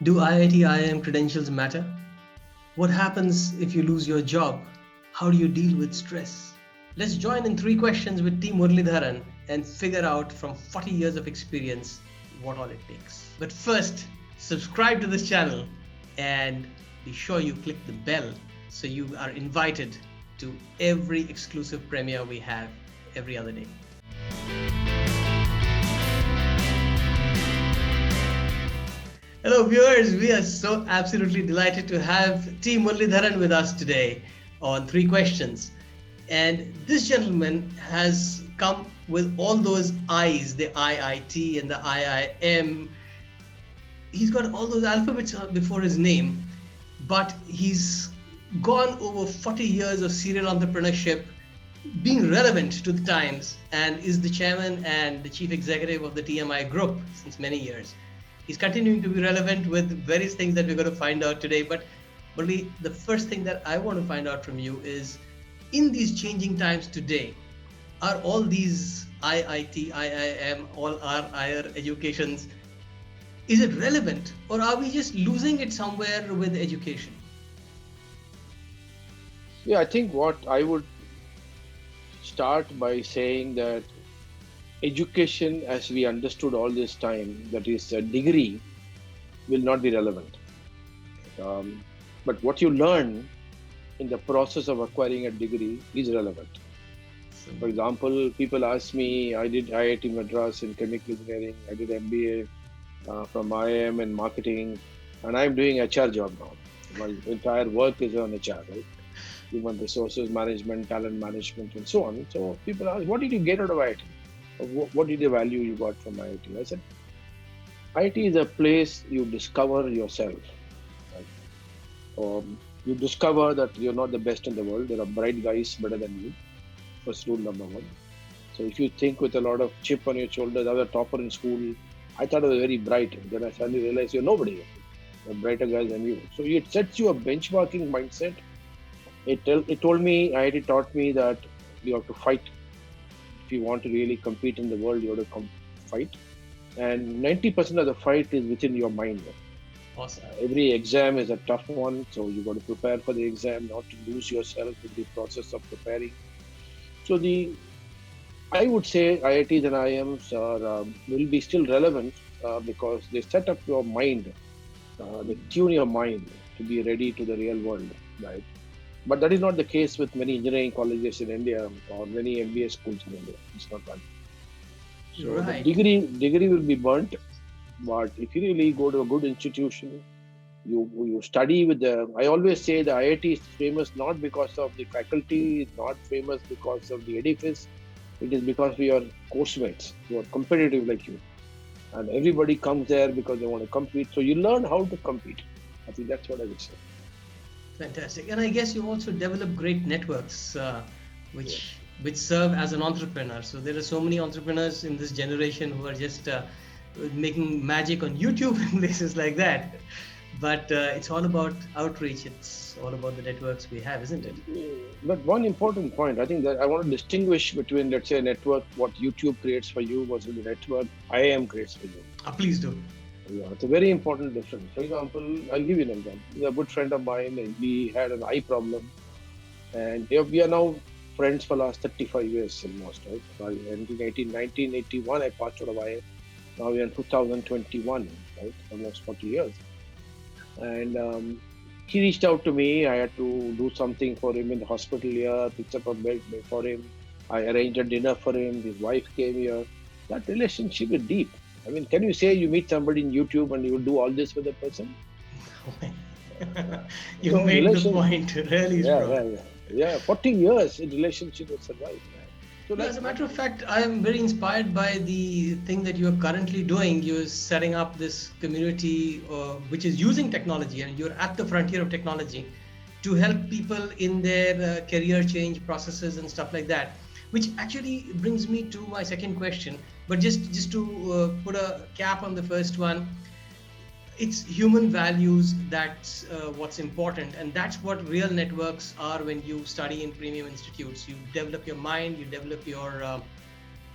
Do IIT IIM credentials matter? What happens if you lose your job? How do you deal with stress? Let's join in three questions with T Muralidharan and figure out from 40 years of experience what all it takes. But first, subscribe to this channel and be sure you click the bell so you are invited to every exclusive premiere we have every other day. Hello, viewers. We are so absolutely delighted to have T Muralidharan with us today on Three Questions. And this gentleman has come with all those I's, the IIT and the IIM. He's got all those alphabets before his name, but he's gone over 40 years of serial entrepreneurship, being relevant to the times, and is the chairman and the chief executive of the TMI Group since many years. He's continuing to be relevant with various things that we're going to find out today. But Murali, the first thing that I want to find out from you is, in these changing times today, are all these IIT, IIM, all our higher educations, is it relevant, or are we just losing it somewhere with education? Yeah, I think what I would start by saying that education, as we understood all this time, that is a degree, will not be relevant. But what you learn in the process of acquiring a degree is relevant. So, For example, people ask me, I did IIT Madras in chemical engineering, I did MBA from IIM in marketing, and I'm doing HR job now. My entire work is on HR, right? Human resources management, talent management, and so on. So people ask, what did you get out of IIT? What did the value you got from IIT? I said, IIT is a place you discover yourself. Right? You discover that you're not the best in the world. There are bright guys better than you. First rule number one. So if you think with a lot of chip on your shoulder, I was a topper in school. I thought I was very bright. And then I suddenly realized you're nobody. You're brighter guys than you. So it sets you a benchmarking mindset. It told me, IIT taught me that you have to fight. If you want to really compete in the world, you have to fight. And 90% of the fight is within your mind. awesome. Every exam is a tough one, so you got to prepare for the exam, not to lose yourself in the process of preparing. So I would say IITs and IIMs will be still relevant because they set up your mind, they tune your mind to be ready to the real world, right? But that is not the case with many engineering colleges in India or many MBA schools in India. It's not that. So the Right. degree will be burnt. But if you really go to a good institution, you study with the. I always say the IIT is famous not because of the faculty, it's not famous because of the edifice. It is because we are course mates who are competitive like you, and everybody comes there because they want to compete. So you learn how to compete. I think that's what I would say. Fantastic. And I guess you also develop great networks, Yeah. which serve as an entrepreneur. So there are so many entrepreneurs in this generation who are just making magic on YouTube and places like that. But it's all about outreach. It's all about the networks we have, isn't it? But one important point, I think that I want to distinguish between, let's say, a network, what YouTube creates for you versus the network IIM creates for you. Please do. Yeah, it's a very important difference. For example, I'll give you an example. He's a good friend of mine, and we had an eye problem, and we are now friends for last 35 years almost, right? In 1981, I passed out of IIM. Now we are in 2021, right? Almost 40 years. And he reached out to me. I had to do something for him in the hospital here, fix up a bed for him. I arranged a dinner for him. His wife came here. That relationship is deep. I mean, can you say you meet somebody in YouTube and you will do all this with a person? You So made the relation, point really yeah, strong. yeah, yeah, yeah. 40 years in relationship will survive. So No, as a that matter of fact, I am very inspired by the thing that you are currently doing. You're setting up this community which is using technology, and you're at the frontier of technology to help people in their career change processes and stuff like that. Which actually brings me to my second question. But just to put a cap on the first one, it's human values that's what's important, and that's what real networks are. When you study in premium institutes, you develop your mind, you develop your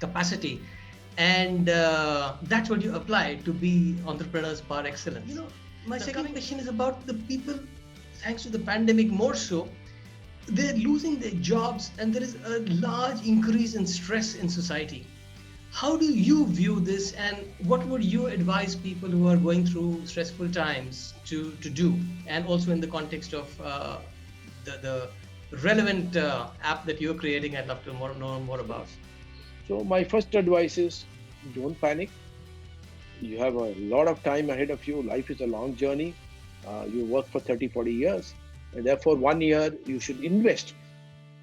capacity, and that's what you apply to be entrepreneurs par excellence. My second question is about the people, thanks to the pandemic more so, they're losing their jobs and there is a large increase in stress in society. How do you view this, and what would you advise people who are going through stressful times to do? And also in the context of the relevant app that you're creating, I'd love to know more about. Yes. So my first advice is don't panic. You have a lot of time ahead of you. Life is a long journey. You work for 30, 40 years. And therefore, 1 year you should invest.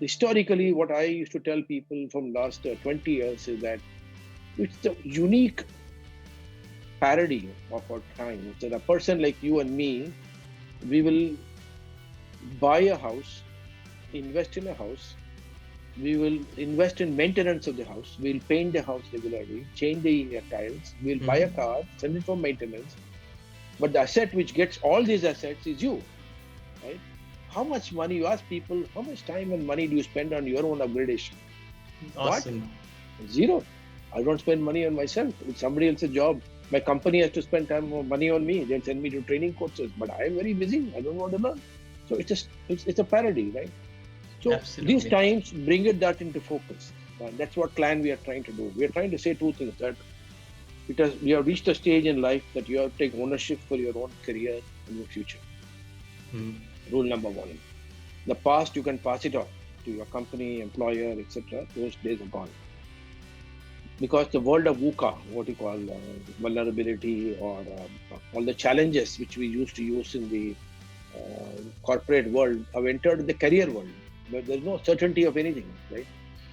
Historically, what I used to tell people from last 20 years is that it's the unique parody of our time. That a person like you and me, we will buy a house, invest in a house, we will invest in maintenance of the house, we'll paint the house regularly, change the tiles, we'll buy a Mm-hmm. car, send it for maintenance. But the asset which gets all these assets is you, right? How much money, you ask people, how much time and money do you spend on your own upgradation? What? Awesome. Zero. I don't spend money on myself. It's somebody else's job. My company has to spend time or money on me. They'll send me to training courses, but I am very busy. I don't want to learn. So it's a parody, right? So these Absolutely. times bring it that into focus. That's what plan we are trying to do. We are trying to say two things: that because you have reached a stage in life that you have to take ownership for your own career and your future. Mm. Rule number one: the past you can pass it on to your company, employer, etc. Those days are gone, because the world of VUCA, what you call vulnerability, or all the challenges which we used to use in the corporate world have entered the career world, but there's no certainty of anything, right?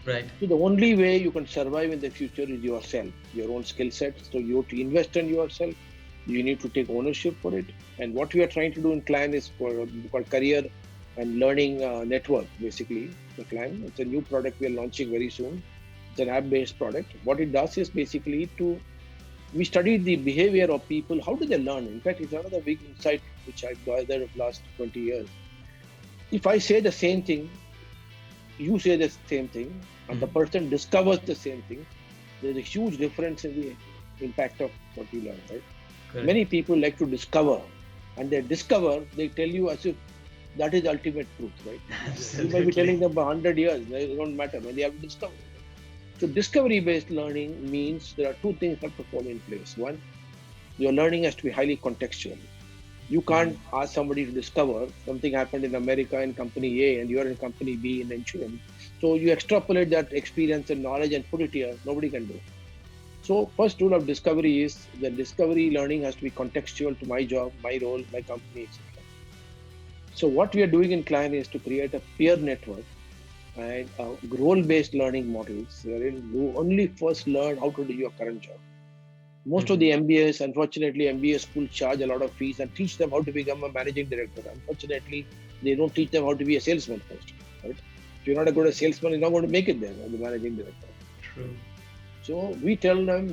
Right. So the only way you can survive in the future is yourself, your own skill set. So you have to invest in yourself. You need to take ownership for it. And what we are trying to do in Clan is called Career and Learning Network, basically. The Clan, it's a new product we are launching very soon. It's an app-based product. What it does is basically we studied the behavior of people. How do they learn? In fact, it's another big insight which I've gathered of last 20 years. If I say the same thing, you say the same thing, and the Mm. person discovers the same thing, there's a huge difference in the impact of what you learn, right? Correct. Many people like to discover, and they discover, they tell you as if that is ultimate truth, right? You might be telling Absolutely. them for 100 years, it don't matter when they have to discover. So discovery based learning means there are two things that have to fall in place. One, your learning has to be highly contextual. You can't Mm. ask somebody to discover something happened in America in company A and you're in company B in insurance. So you extrapolate that experience and knowledge and put it here. Nobody can do. So first rule of discovery is that discovery learning has to be contextual to my job, my role, my company, etc. So what we are doing in Client is to create a peer network and role-based learning models wherein you only first learn how to do your current job. Most of Mm-hmm. the MBAs, unfortunately, MBA schools charge a lot of fees and teach them how to become a managing director. Unfortunately, they don't teach them how to be a salesman first. Right? If you're not a good salesman, you're not going to make it there as a managing director. True. So we tell them,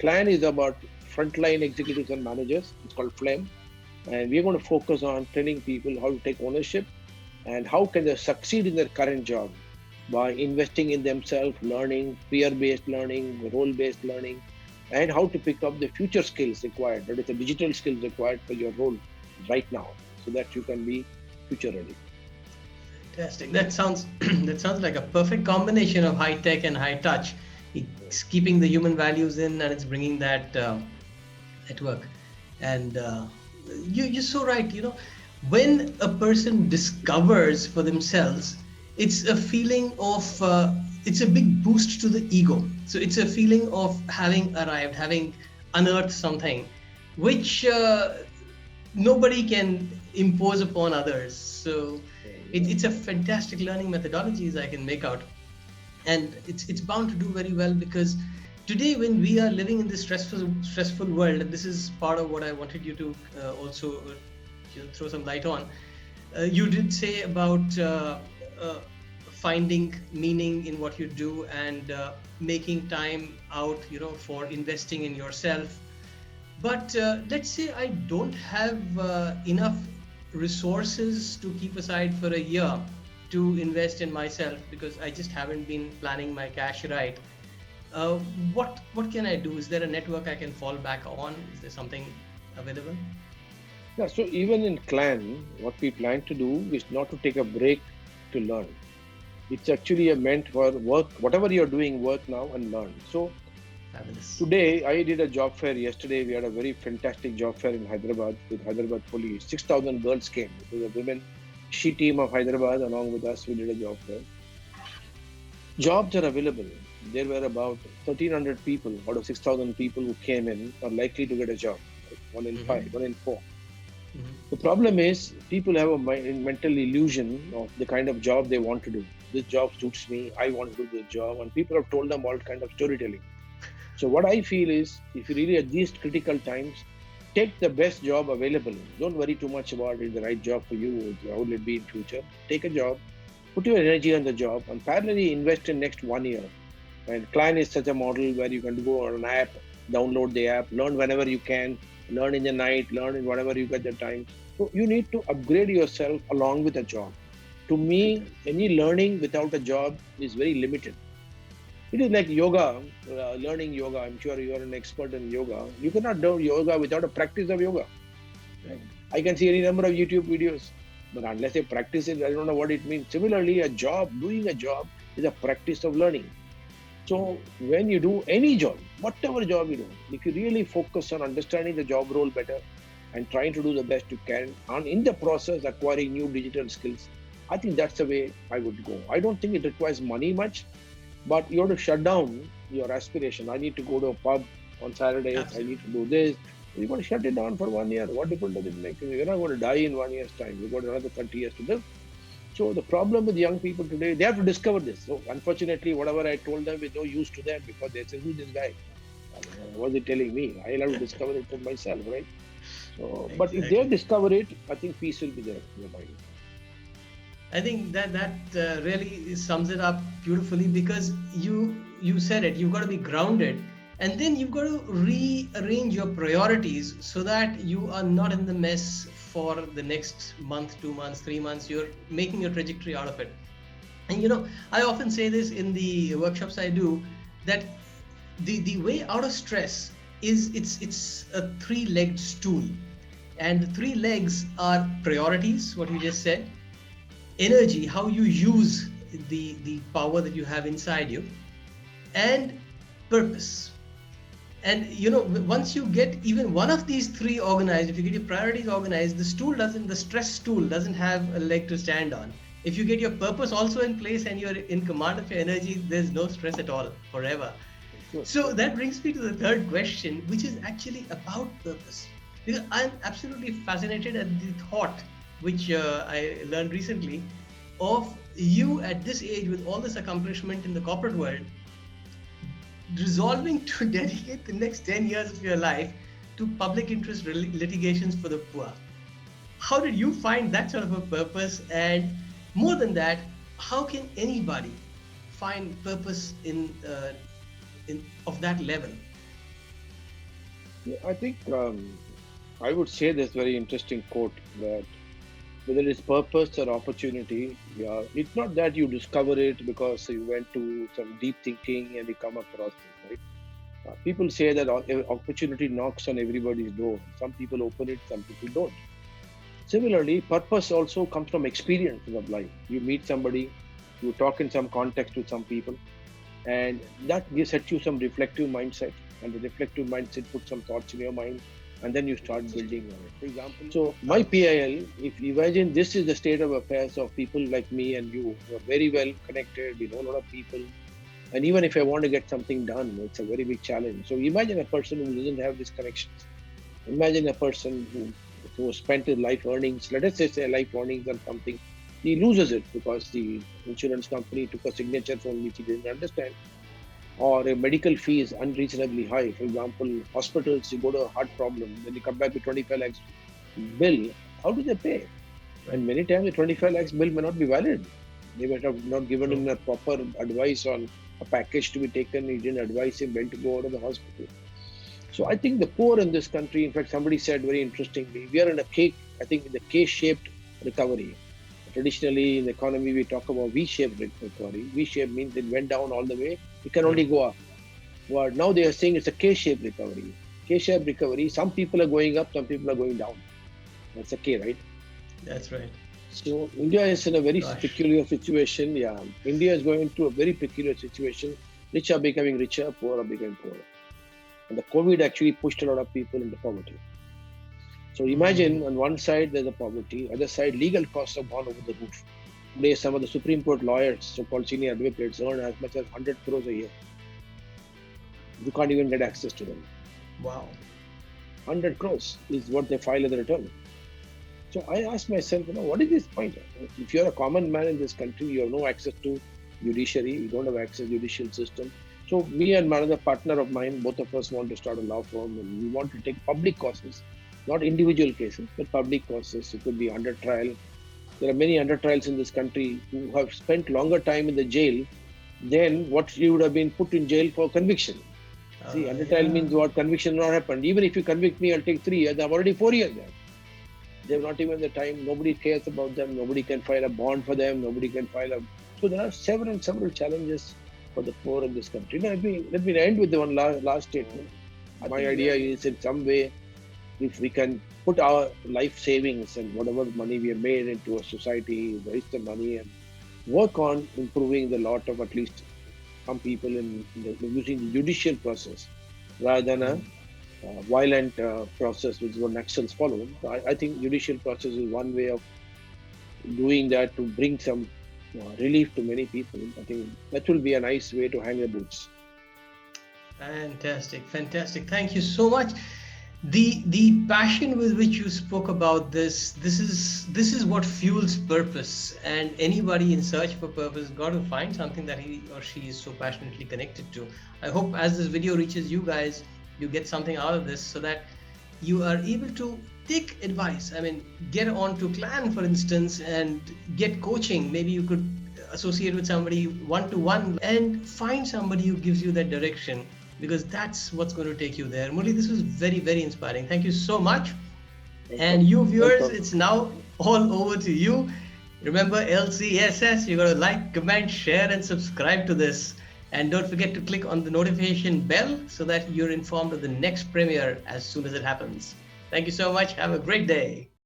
client is about frontline executives and managers. It's called Flame, and we're going to focus on training people how to take ownership and how can they succeed in their current job by investing in themselves, learning, peer-based learning, role-based learning, and how to pick up the future skills required, that is the digital skills required for your role right now, so that you can be future ready. Fantastic. That sounds that sounds like a perfect combination of high tech and high touch. It's keeping the human values in, and it's bringing that at work. And you're so right. When a person discovers for themselves, it's a feeling of it's a big boost to the ego. So it's a feeling of having arrived, having unearthed something, which nobody can impose upon others. So it's a fantastic learning methodologies I can make out, and it's bound to do very well because today when we are living in this stressful world, and this is part of what I wanted you to also throw some light on. You did say about uh, finding meaning in what you do and making time out, for investing in yourself. But let's say I don't have enough resources to keep aside for a year to invest in myself because I just haven't been planning my cash right. Uh, what can I do? Is there a network I can fall back on? Is there something available? Yeah, so even in clan, what we plan to do is not to take a break to learn. It's actually a meant for work, whatever you're doing, work now and learn. So Fabulous. today I did a job fair yesterday. We had a very fantastic job fair in Hyderabad with Hyderabad police. 6,000 girls came. It was a women she team of Hyderabad along with us. We did a job fair. Jobs are available. There were about 1,300 people out of 6,000 people who came in are likely to get a job. Right? One in Mm-hmm. five, one in four. The Mm-hmm. problem is people have a mental illusion of the kind of job they want to do. This job suits me. I want to do this job, and people have told them all kind of storytelling. So what I feel is, if you really at these critical times, take the best job available. Don't worry too much about it, the right job for you. How will it be in future? Take a job, put your energy on the job, and parallelly invest in next 1 year. And Klein is such a model where you can go on an app, download the app, learn whenever you can, learn in the night, learn in whatever you get the time. So you need to upgrade yourself along with a job. To me, Fantastic. any learning without a job is very limited. It is like yoga, learning yoga. I'm sure you are an expert in yoga. You cannot do yoga without a practice of yoga. Right. I can see any number of YouTube videos, but unless I practice it, I don't know what it means. Similarly, a job, doing a job is a practice of learning. So when you do any job, whatever job you do, if you really focus on understanding the job role better and trying to do the best you can, and in the process acquiring new digital skills, I think that's the way I would go. I don't think it requires money much, but you have to shut down your aspiration. I need to go to a pub on Saturdays. I need to Absolutely. do this. You're going to shut it down for 1 year. What difference does it make? You're not going to die in 1 year's time. You've got another 30 years to live. So the problem with young people today, they have to discover this. So unfortunately, whatever I told them is no use to them because they say, who's this guy? What is he telling me? I'll have to discover it for myself, right? So, but if they Exactly. discover it, I think peace will be there in the mind. I think that really sums it up beautifully because you said it. You've got to be grounded, and then you've got to rearrange your priorities so that you are not in the mess for the next month, 2 months, 3 months. You're making your trajectory out of it. And I often say this in the workshops I do, that the way out of stress is it's a three-legged stool, and the three legs are priorities, what you just said, energy, how you use the power that you have inside you, and purpose. And once you get even one of these three organized, if you get your priorities organized, the stress stool doesn't have a leg to stand on. If you get your purpose also in place and you're in command of your energy, there's no stress at all forever. Sure, So sure. that brings me to the third question, which is actually about purpose. Because I'm absolutely fascinated at the thought, which I learned recently, of you at this age with all this accomplishment in the corporate world, resolving to dedicate the next 10 years of your life to public interest litigations for the poor. How did you find that sort of a purpose? And more than that, how can anybody find purpose in of that level? Yeah, I think I would say this very interesting quote that whether it's purpose or opportunity, yeah, it's not that you discover it because you went to some deep thinking and you come across this, right? People say that opportunity knocks on everybody's door. Some people open it, some people don't. Similarly, purpose also comes from experiences of life. You meet somebody, you talk in some context with some people, and that gives sets you some reflective mindset, and the reflective mindset puts some thoughts in your mind, and then you start building on it. For example, so my Oh, PIL, if you imagine this is the state of affairs of people like me and you, who are very well connected, we know a lot of people, and even if I want to get something done, it's a very big challenge. So imagine a person who doesn't have these connections. Imagine a person who spent his life earnings, let us say life earnings on something, he loses it because the insurance company took a signature from which he didn't understand, or a medical fee is unreasonably high. For example, hospitals, you go to a heart problem, then you come back with 25 lakhs bill. How do they pay? right. And many times the 25 lakhs bill may not be valid. They might have not given True. him a proper advice on a package to be taken. He didn't advise him when to go out of the hospital. So I think the poor in this country, in fact, somebody said very interestingly, we are in a cake, I think in the K-shaped recovery. Traditionally in the economy, we talk about V-shaped recovery. V-shaped means it went down all the way. It can only go up. Well, now they are saying it's a K-shaped recovery. K-shaped recovery, some people are going up, some people are going down. That's a K, right? That's right. So India is in a very Gosh. peculiar situation. Yeah, India is going through a very peculiar situation. Rich are becoming richer, poor are becoming poorer. And the COVID actually pushed a lot of people into poverty. So Mm. imagine on one side there's a poverty, other side legal costs have gone over the roof. Today, some of the Supreme Court lawyers, so-called senior advocates, earn as much as 100 crores a year. You can't even get access to them. Wow. 100 crores is what they file as a return. So I asked myself, what is this point? If you're a common man in this country, you have no access to judiciary, you don't have access to judicial system. So me and another partner of mine, both of us want to start a law firm, and we want to take public causes, not individual cases, but public causes. It could be under trial. There are many under trials in this country who have spent longer time in the jail than what you would have been put in jail for conviction. See, under trial Yeah. means what? Conviction not happened. Even if you convict me, I'll take 3 years. I'm already 4 years there. They've not even the time. Nobody cares about them. Nobody can file a bond for them. Nobody can file a. So there are several challenges for the poor in this country. Now, let me end with the one last statement. My idea is in some way, if we can put our life savings and whatever money we have made into a society, raise the money and work on improving the lot of at least some people using the judicial process rather than a Mm. violent process, which is what Naxals follow. So I think judicial process is one way of doing that to bring some relief to many people. I think that will be a nice way to hang the boots. Fantastic, fantastic. Thank you so much. The passion with which you spoke about this is what fuels purpose, and anybody in search for purpose got to find something that he or she is so passionately connected to. I hope as this video reaches you guys, you get something out of this so that you are able to take advice. I mean, get on to Clan, for instance, and get coaching. Maybe you could associate with somebody one to one and find somebody who gives you that direction, because that's what's going to take you there. Murli, this was very, very inspiring. Thank you so much. And Welcome. you viewers, Welcome. it's now all over to you. Remember LCSS, you got to like, comment, share, and subscribe to this. And don't forget to click on the notification bell so that you're informed of the next premiere as soon as it happens. Thank you so much. Have a great day.